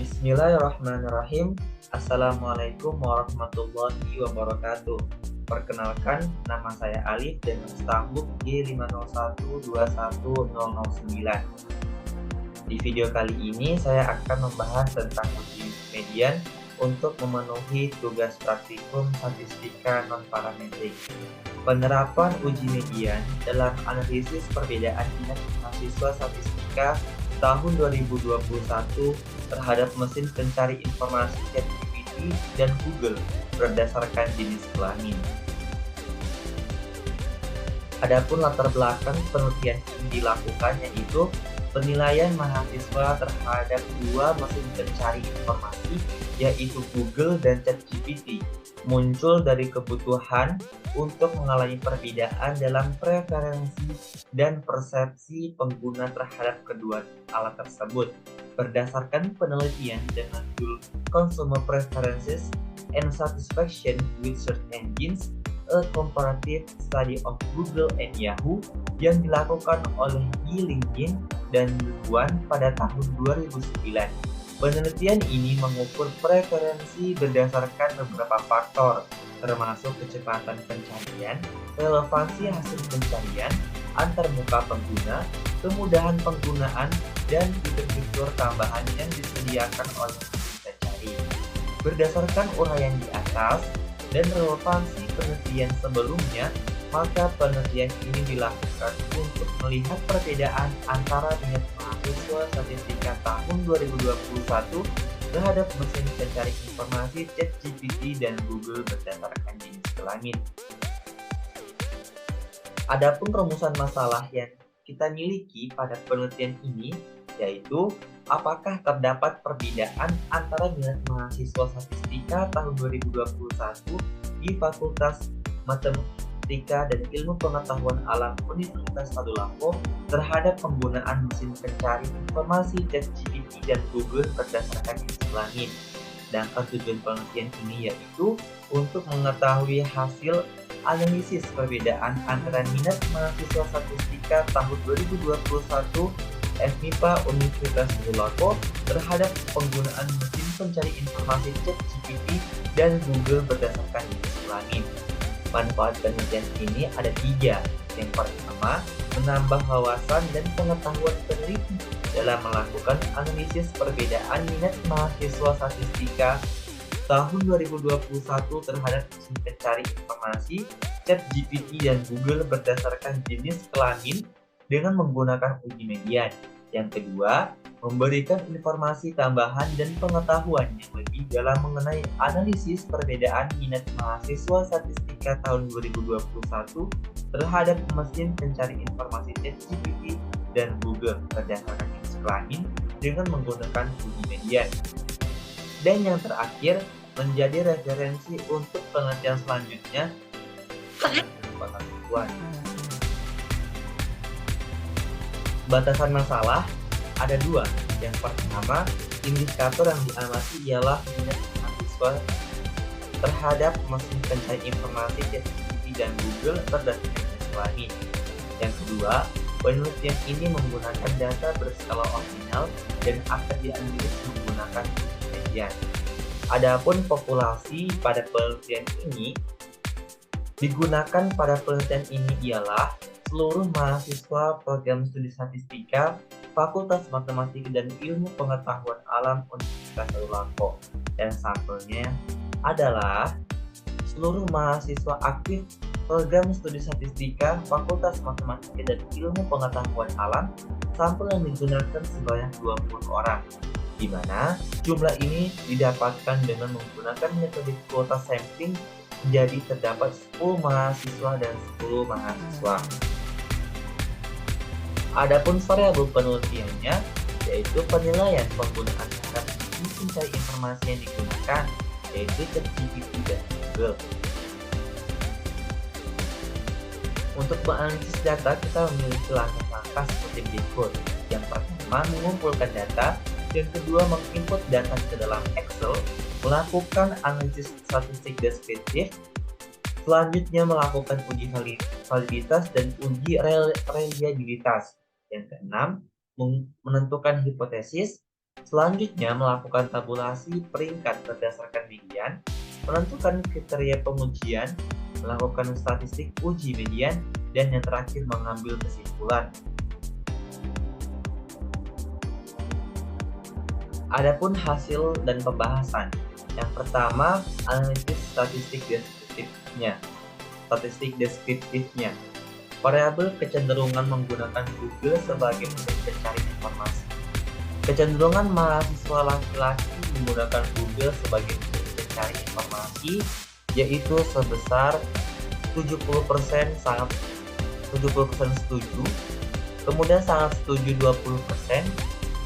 Bismillahirrahmanirrahim. Assalamualaikum warahmatullahi wabarakatuh. Perkenalkan, nama saya Alif dengan stambuk G501210009. Di video kali ini saya akan membahas tentang uji median untuk memenuhi tugas praktikum statistika non-parametrik. Penerapan uji median dalam analisis perbedaan minat mahasiswa statistika tahun 2021 terhadap mesin pencari informasi ChatGPT dan Google berdasarkan jenis kelamin. Adapun latar belakang penelitian yang dilakukan yaitu penilaian mahasiswa terhadap dua mesin pencari informasi yaitu Google dan ChatGPT muncul dari kebutuhan untuk mengalami perbedaan dalam preferensi dan persepsi pengguna terhadap kedua alat tersebut. Berdasarkan penelitian dengan judul Consumer Preferences and Satisfaction with Search Engines, a Comparative Study of Google and Yahoo yang dilakukan oleh LinkedIn dan Yuan pada tahun 2009. Penelitian ini mengukur preferensi berdasarkan beberapa faktor, termasuk kecepatan pencarian, relevansi hasil pencarian, antarmuka pengguna, kemudahan penggunaan, dan fitur-fitur tambahan yang disediakan oleh mesin pencari. Berdasarkan uraian di atas dan relevansi penelitian sebelumnya, maka penelitian ini dilakukan untuk melihat perbedaan antara minat mahasiswa statistika tahun 2021 terhadap mesin pencari informasi ChatGPT dan Google berdasarkan jenis kelamin. Adapun rumusan masalah yang kita miliki pada penelitian ini yaitu apakah terdapat perbedaan antara minat mahasiswa statistika tahun 2021 di Fakultas Matematika dan Ilmu Pengetahuan Alam Universitas Tadulako terhadap penggunaan mesin pencari informasi ChatGPT dan Google berdasarkan jenis kelamin. Sedangkan tujuan penelitian ini yaitu untuk mengetahui hasil analisis perbedaan antara minat mahasiswa statistika tahun 2021 FMIPA Universitas Tadulako terhadap penggunaan mesin pencari informasi ChatGPT dan Google berdasarkan jenis kelamin. Manfaat penelitian ini ada 3. Yang pertama, menambah wawasan dan pengetahuan peneliti dalam melakukan analisis perbedaan minat mahasiswa statistika tahun 2021 terhadap mesin pencari informasi ChatGPT dan Google berdasarkan jenis kelamin dengan menggunakan uji median. Yang kedua, memberikan informasi tambahan dan pengetahuan yang lebih dalam mengenai analisis perbedaan minat mahasiswa statistika tahun 2021 terhadap mesin pencari informasi ChatGPT dan Google berdasarkan jenis kelamin dengan menggunakan uji median. Dan yang terakhir, menjadi referensi untuk penelitian selanjutnya. Batasan masalah ada 2. Yang pertama, indikator yang diamati ialah minat mahasiswa terhadap mesin pencari informasi ChatGPT dan Google berdasarkan jenis kelamin. Yang kedua, penelitian ini menggunakan data berskala ordinal dan akan dianalisis menggunakan median. Adapun populasi pada penelitian ini digunakan pada penelitian ini ialah seluruh mahasiswa program studi statistika Fakultas Matematika dan Ilmu Pengetahuan Alam Universitas Tadulako, dan sampelnya adalah seluruh mahasiswa aktif program studi statistika Fakultas Matematika dan Ilmu Pengetahuan Alam. Sampel yang digunakan sebanyak 20 orang, di mana jumlah ini didapatkan dengan menggunakan metode kuota sampling, jadi terdapat 10 mahasiswa dan 10 mahasiswa. Adapun variabel penelitiannya yaitu penilaian penggunaan terhadap mesin pencari informasi yang digunakan yaitu ChatGPT dan Google. Untuk menganalisis data kita memiliki langkah-langkah seperti berikut. Yang pertama, mengumpulkan data. Yang kedua, menginput data ke dalam Excel, melakukan analisis statistik deskriptif. Selanjutnya melakukan uji validitas dan uji reliabilitas. Yang keenam, menentukan hipotesis. Selanjutnya, melakukan tabulasi peringkat berdasarkan median, menentukan kriteria pengujian, melakukan statistik uji median, dan yang terakhir mengambil kesimpulan. Adapun hasil dan pembahasan. Yang pertama, analisis statistik deskriptifnya. Variabel kecenderungan menggunakan Google sebagai mesin pencari informasi. Kecenderungan mahasiswa laki-laki menggunakan Google sebagai mesin pencari informasi yaitu sebesar 70% setuju, kemudian sangat setuju 20%,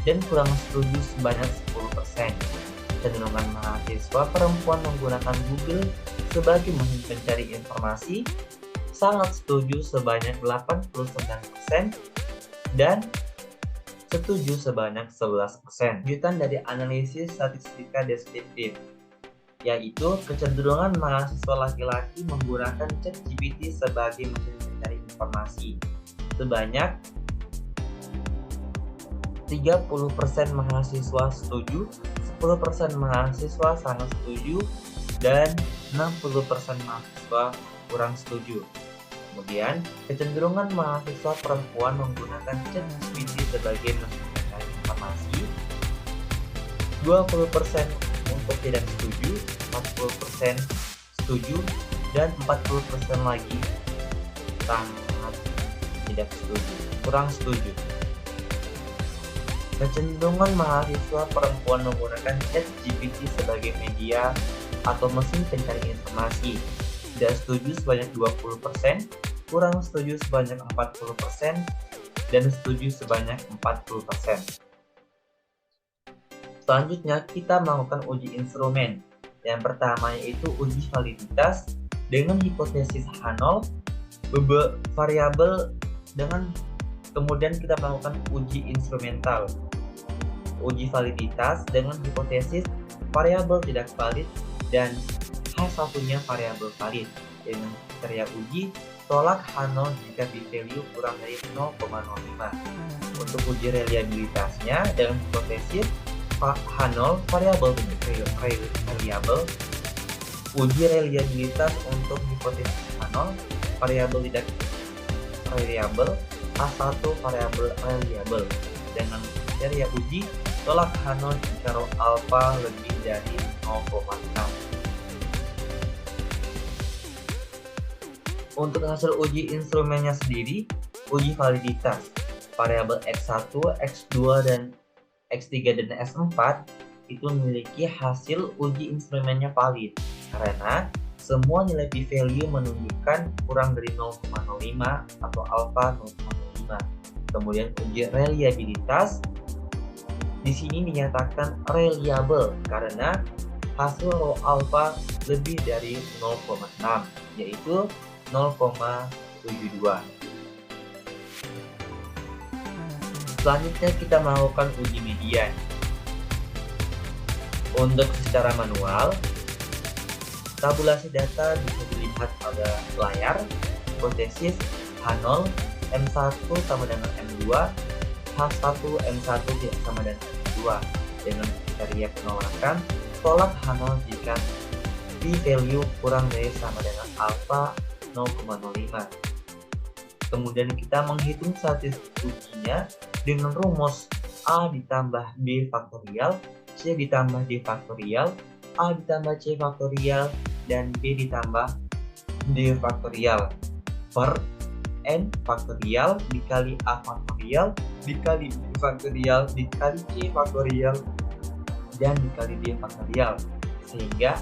dan kurang setuju sebanyak 10%. Kecenderungan mahasiswa perempuan menggunakan Google sebagai mesin pencari informasi sangat setuju sebanyak 89%, dan setuju sebanyak 11%. Lanjutan dari analisis statistika deskriptif, yaitu kecenderungan mahasiswa laki-laki menggunakan ChatGPT sebagai mesin pencari informasi. Sebanyak 30% mahasiswa setuju, 10% mahasiswa sangat setuju, dan 60% mahasiswa kurang setuju. Kemudian, kecenderungan mahasiswa perempuan menggunakan ChatGPT sebagai mesin pencari informasi 20% untuk tidak setuju, 40% setuju, dan 40% lagi sangat tidak setuju, kurang setuju. Kecenderungan mahasiswa perempuan menggunakan ChatGPT sebagai media atau mesin pencari informasi. Tidak setuju sebanyak 20%, kurang setuju sebanyak 40%, dan setuju sebanyak 40%. Selanjutnya, kita melakukan uji instrumen. Yang pertama yaitu uji validitas dengan hipotesis H0, variabel dengan kemudian kita melakukan uji instrumental. Uji validitas dengan hipotesis variabel tidak valid dan H1-nya variabel valid. Dengan kriteria uji, tolak H0 jika p-value kurang dari 0,05. Untuk uji reliabilitasnya dengan hipotesis H0 variabel variabel. Uji reliabilitas untuk hipotesis H0 variabel tidak variabel, H1 variabel reliable. Dengan kriteria uji, tolak H0 jika rho alpha lebih dari 0,6. Untuk hasil uji instrumennya sendiri, uji validitas variabel X1, X2, dan X3 dan S4 itu memiliki hasil uji instrumennya valid karena semua nilai p-value menunjukkan kurang dari 0,05 atau alpha 0,5. Kemudian uji reliabilitas di sini dinyatakan reliable karena hasil rho alpha lebih dari 0,6 yaitu 0,72. Selanjutnya kita melakukan uji median. Untuk secara manual, tabulasi data bisa dilihat pada layar. Hipotesis H0 M1 sama dengan M2, H1 M1 tidak sama dengan M2. Dengan kriteria penolakan, tolak H0 jika p-value kurang dari sama dengan alpha 0,05. Kemudian kita menghitung statistik ujinya dengan rumus A ditambah B faktorial, C ditambah D faktorial, A ditambah C faktorial, dan B ditambah D faktorial per N faktorial dikali A faktorial dikali B faktorial dikali C faktorial dan dikali D faktorial sehingga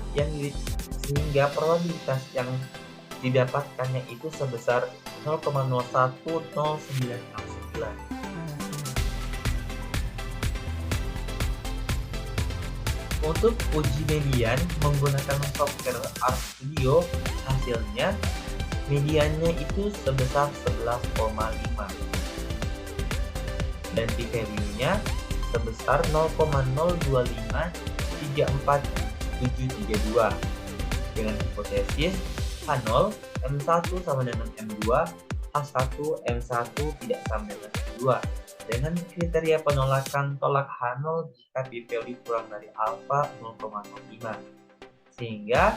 probabilitas yang didapatkannya itu sebesar 0,010969. Untuk uji median menggunakan software RStudio, hasilnya mediannya itu sebesar 11,5 dan p-value-nya sebesar 0,02534732 dengan hipotesis H0 M1 sama dengan M2, H1 M1 tidak sama dengan M2. dengan kriteria penolakan tolak H0 jika p-value kurang dari alfa 0,05. Sehingga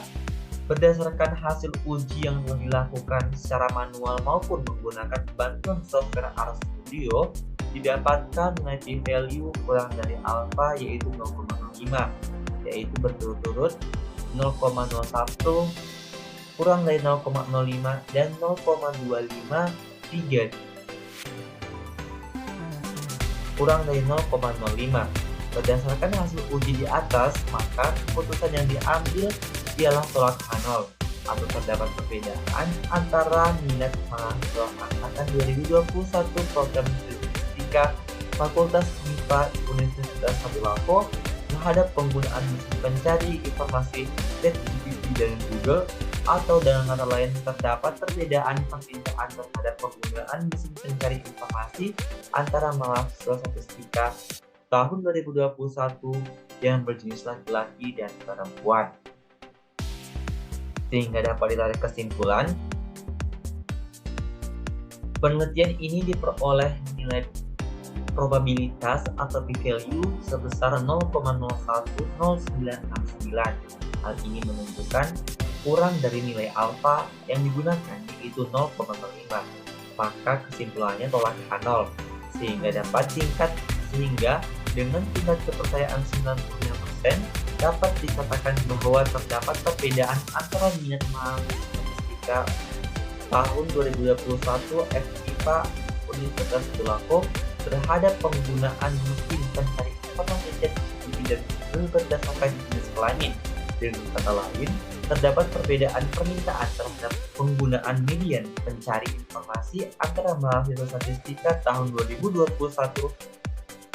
berdasarkan hasil uji yang telah dilakukan secara manual maupun menggunakan bantuan software RStudio, didapatkan nilai p-value kurang dari alfa yaitu 0,05, yaitu berturut-turut 0,01, kurang dari 0,05, dan 0,253 kurang dari 0,05. Berdasarkan hasil uji di atas, maka keputusan yang diambil ialah tolak H0 atau terdapat perbedaan antara minat mahasiswa angkatan 2021 program Statistika Fakultas MIPA Universitas Trisakti terhadap penggunaan mesin pencari informasi ChatGPT dan Google, atau dengan kata lain terdapat perbedaan permintaan terhadap penggunaan mesin pencari informasi antara mahasiswa statistika tahun 2021 yang berjenis laki-laki dan perempuan. Sehingga dapat ditarik kesimpulan, penelitian ini diperoleh nilai probabilitas atau p-value sebesar 0,010969. Hal ini menunjukkan kurang dari nilai alfa yang digunakan, yaitu 0,05. Maka kesimpulannya tolak H0, sehingga dengan tingkat kepercayaan 95% dapat dikatakan bahwa terdapat perbedaan antara minat mahasiswa statistika tahun 2021 FIPA Universitas Trisakti terhadap penggunaan mesin pencari informasi ChatGPT dan Google berdasarkan jenis kelamin. Dengan kata lain, terdapat perbedaan permintaan terhadap penggunaan median pencari informasi antara mahasiswa statistika tahun 2021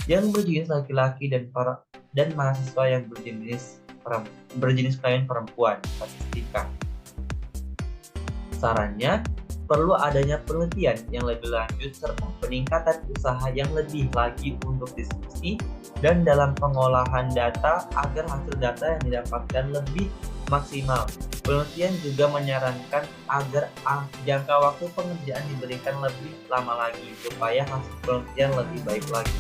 yang berjenis laki-laki dan mahasiswa yang berjenis kelamin perempuan statistika. Sarannya, perlu adanya penelitian yang lebih lanjut serta peningkatan usaha yang lebih lagi untuk diskusi dan dalam pengolahan data agar hasil data yang didapatkan lebih maksimal. Penelitian juga menyarankan agar jangka waktu pengerjaan diberikan lebih lama lagi supaya hasil penelitian lebih baik lagi.